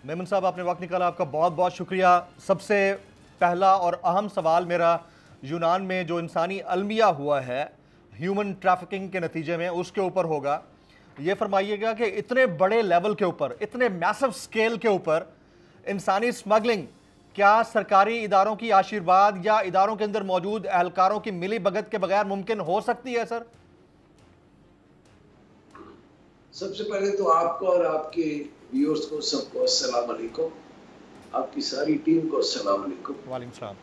मेमन साहब, आपने वक्त निकाला, आपका बहुत बहुत शुक्रिया। सबसे पहला और अहम सवाल मेरा यूनान में जो इंसानी अलमिया हुआ है ह्यूमन ट्रैफिकिंग के नतीजे में, उसके ऊपर होगा। ये फरमाइएगा कि इतने बड़े लेवल के ऊपर, इतने मैसिव स्केल के ऊपर इंसानी स्मगलिंग क्या सरकारी इदारों की आशीर्वाद या इदारों के अंदर मौजूद एहलकारों की मिली भगत के बगैर मुमकिन हो सकती है सर? सबसे पहले तो आपको और आपके व्यूअर्स को सबको अस्सलाम वालेकुम, आपकी सारी टीम को अस्सलाम वालेकुम। वालेकुम सलाम।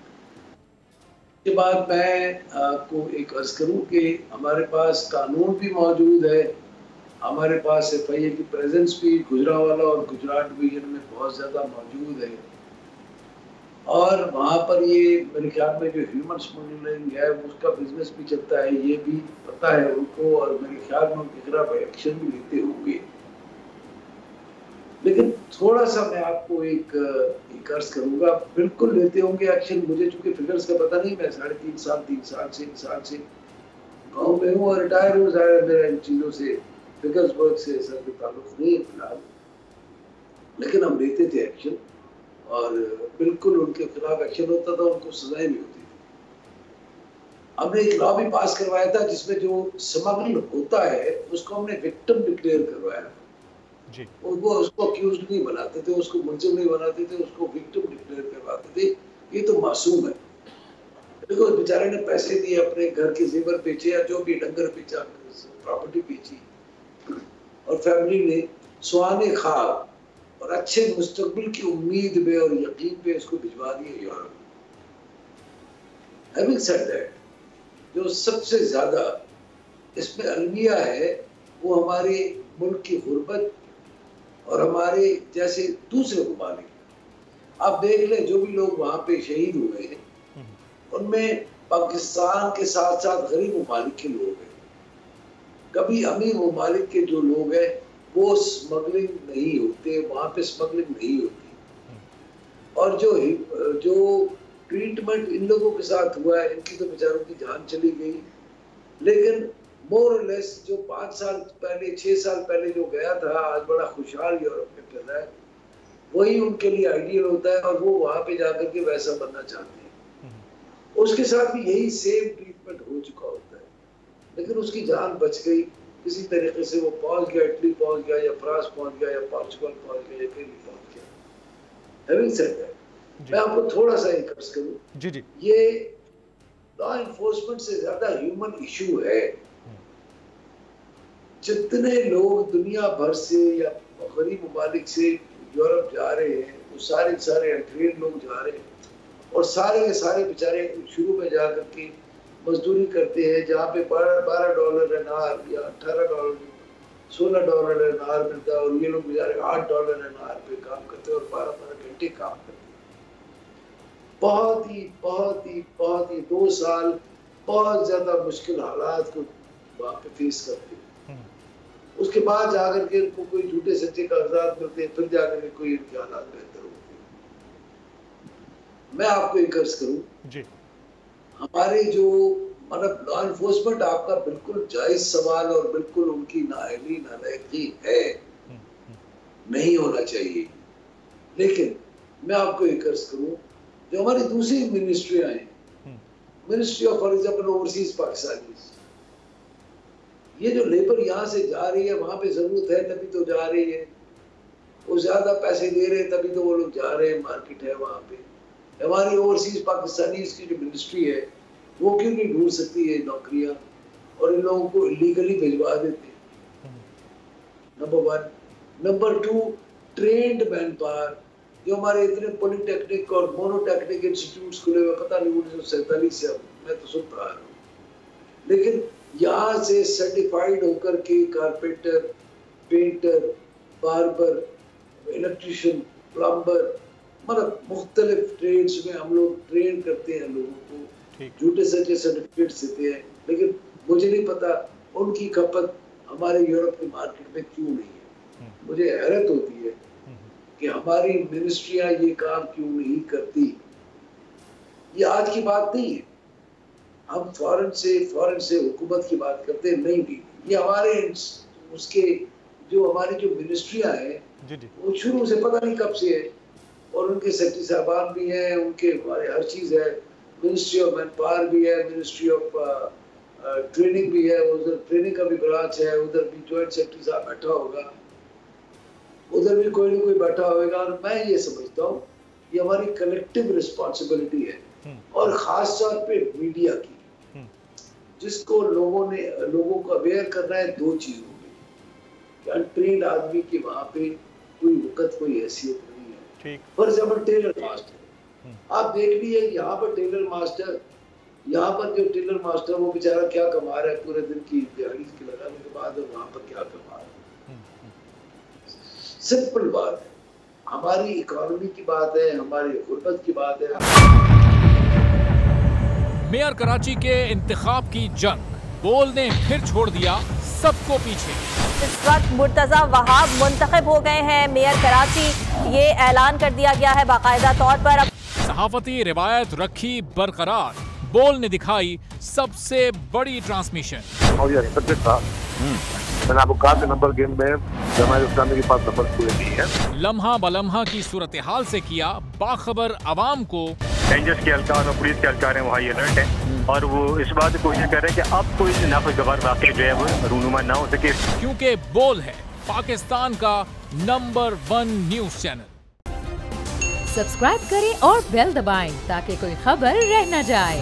के बाद मैं आपको एक अर्ज करूं कि हमारे पास कानून भी मौजूद है, हमारे पास एफआईए की प्रेजेंस भी गुजरांवाला और गुजरात डिवीजन में बहुत ज़्यादा मौजूद है। और वहाँ पर ये मेरे ख्याल में जो ह्यूमन स्मगलिंग है उसका बिजनेस भी चलता है, ये भी पता है उनको, और मेरे ख्याल में उनके खिलाफ एक्शन भी लेते होंगे। लेकिन थोड़ा सा मैं आपको एक अर्ज करूंगा, बिल्कुल लेते होंगे एक्शन। मुझे चूंकि फिगर्स का पता नहीं, मैं 3 साल से गाँव में हूँ और रिटायर हूँ, ज़ाहिर मेरा इन चीज़ों से फिगर्स वर्क से सर के ताल्लुक नहीं है फिलहाल। लेकिन हम लेते थे एक्शन और बिल्कुल उनके खिलाफ एक्शन होता था, उनको सजाएं भी होती थी। हमने एक लॉ भी पास करवाया था जिसमें जो स्मगल होता है उसको हमने विक्टिम डिक्लेयर करवाया जी। वो उसको अक्यूज नहीं बनाते थे, उसको मुलजिम नहीं बनाते थे, उसको विक्टिम डिक्लेयर करवाते थे। ये तो मासूम है, देखो उस बेचारे ने पैसे दिए, अपने घर के जेवर बेचे या जो भी डंगर बेचा, प्रॉपर्टी बेची, और फैमिली ने सुहाने ख्वाब और अच्छे मुस्तकबिल की उम्मीद में और यकीन पे इसको भिजवा दिए यूरोप। हैविंग सेड दैट, जो सबसे ज्यादा इसमें अलमिया है वो हमारे मुल्क की गुर्बत और हमारे जैसे दूसरे ममालिक। आप देख लें जो भी लोग वहां पे शहीद हुए हैं उनमें पाकिस्तान के साथ साथ गरीब ममालिक के लोग हैं। कभी अमीर ममालिक के जो लोग हैं वो स्मगलिंग नहीं होते, वहां पे स्मगलिंग नहीं होती। और जो ट्रीटमेंट इन लोगों के साथ हुआ है, इनकी तो बेचारों की जान चली गई। लेकिन मोर और लेस जो 5 साल पहले 6 साल पहले जो गया था, आज बड़ा खुशहाल यूरोप में पैदा है, वही उनके लिए आइडियल होता है और वो वहां पे जाकर के वैसा बनना चाहते हैं। उसके साथ भी यही सेम ट्रीटमेंट हो चुका होता है, लेकिन उसकी जान बच गई किसी तरीके से। वो पहुंच गया, इटली पहुंच गया या फ्रांस पहुंच गया या पोर्चुगल पहुंच गया या कहीं भी पहुंच गया। हैविंग सेड दैट, मैं आपको थोड़ा सा एक अर्ज करूं जी, ये लॉ एनफोर्समेंट से ज्यादा ह्यूमन इशू है। जितने लोग दुनिया भर से या गरीब ममालिक से यूरोप जा रहे हैं, वो सारे अनट्रेन्ड लोग जा रहे हैं और सारे के सारे बेचारे शुरू में जा करके मजदूरी करते हैं, जहाँ पे $12 एन आवर या $18 $16 एन आवर मिलता है, और ये लोग बेचारे $8 एन आवर पे काम करते हैं और 12 घंटे काम करते हैं। बहुत ही 2 साल बहुत ज्यादा मुश्किल हालात को वहाँ पे फेस करते हैं। उसके बाद जाकर के इनको कोई झूठे सच्चे कागजात मिलते हैं, फिर जाकर के कोई इनके हालात बेहतर होते हैं। मैं आपको एक अर्ज करूं जी, हमारे जो मतलब लॉ एनफोर्समेंट, आपका बिल्कुल जायज सवाल और बिल्कुल उनकी नाअहली नालायकी है, नहीं होना चाहिए। लेकिन मैं आपको एक अर्ज करूं, जो हमारी दूसरी मिनिस्ट्रियां हैं, ministry of for example overseas Pakistani, ये जो लेबर यहाँ से जा रही है, वहां पे जरूरत है तभी तो जा रही है, वो ज्यादा पैसे दे रहे हैं तभी तो वो लोग जा रहे हैं, मार्केट है वहां पे। हमारी ओवरसीज पाकिस्तानी की जो मिनिस्ट्री है वो क्यों नहीं ढूंढ सकती है नौकरियां और इन लोगों को इलीगली भिजवा देते हैं? Number 1। Number 2, trend man power. जो हमारे इतने पॉलिटेक्निक और मोनोटेक्निक इंस्टीट्यूट्स खुले हुए, पता नहीं 1947 से मैं तो सुनता आ रहा हूँ, लेकिन यहाँ से सर्टिफाइड होकर के carpenter, painter, barber, electrician, plumber, मतलब मुख्तलिफ ट्रेड्स में हम लोग ट्रेन करते हैं लोगों को, झूठे सच्चे सर्टिफिकेट देते हैं। लेकिन मुझे नहीं पता उनकी खपत हमारे यूरोप की मार्केट में क्यों नहीं है। मुझे हैरत होती है कि हमारी मिनिस्ट्रियां ये काम क्यों नहीं करती। ये आज की बात नहीं है, हम फॉरेन से हुकूमत की बात करते हैं, नहीं। ये हमारे उसके जो हमारी जो मिनिस्ट्रियां हैं जी जी। वो शुरू से पता नहीं कब से है, और उनके सेक्रेटरी साहबान भी हैं, उनके हमारे हर चीज़ है, मिनिस्ट्री ऑफ मैन पावर भी है, मिनिस्ट्री ऑफ ट्रेनिंग भी है, उधर ट्रेनिंग का भी ब्रांच है, उधर भी जॉइंट सेक्रेटरी साहब बैठा होगा, उधर भी कोई ना कोई बैठा होगा। और मैं ये समझता हूँ ये हमारी कलेक्टिव रिस्पॉन्सिबिलिटी है, और खास तौर पे मीडिया की, जिसको लोगों को अवेयर करना है दो चीजों में, कि अनट्रेन्ड आदमी की वहां पे कोई वक़्त कोई हैसियत नहीं है। फॉर एग्जाम्पल टेलर मास्टर, आप देख लीजिए यहाँ पर टेलर मास्टर, यहाँ पर जो टेलर मास्टर वो बेचारा क्या कमा रहा है पूरे दिन की दिहाड़ी की लगाने के बाद, और वहां पर क्या कमा रहा है। सिंपल बात है, हमारी इकोनॉमी की बात है, हमारी गुर्बत की बात है। मेयर कराची के इंतखाब की जंग, बोल ने फिर छोड़ दिया सबको पीछे। इस वक्त मुर्तजा वहाब मुंतखब हो गए हैं मेयर कराची, ये ऐलान कर दिया गया है बाकायदा तौर पर। सहाफती रिवायत रखी बरकरार, बोल ने दिखाई सबसे बड़ी ट्रांसमिशन। और ये था, मैंने आपको कहा नंबर गेम में जमात इस्लामी के पास नंबर पूरे नहीं है। लम्हा बलम्हा की सूरत हाल से किया बाखबर अवाम को। रेंजर्स के एहलकार और पुलिस के एहलकार हैं, वो हाई अलर्ट है, और वो इस बात की कोशिश कर रहे हैं कि अब कोई नाखुशगवार वाक़या जो है वो रूनुमा ना हो सके, क्योंकि बोल है पाकिस्तान का नंबर 1 न्यूज चैनल। सब्सक्राइब करें और बेल दबाएं ताकि कोई खबर रह न जाए।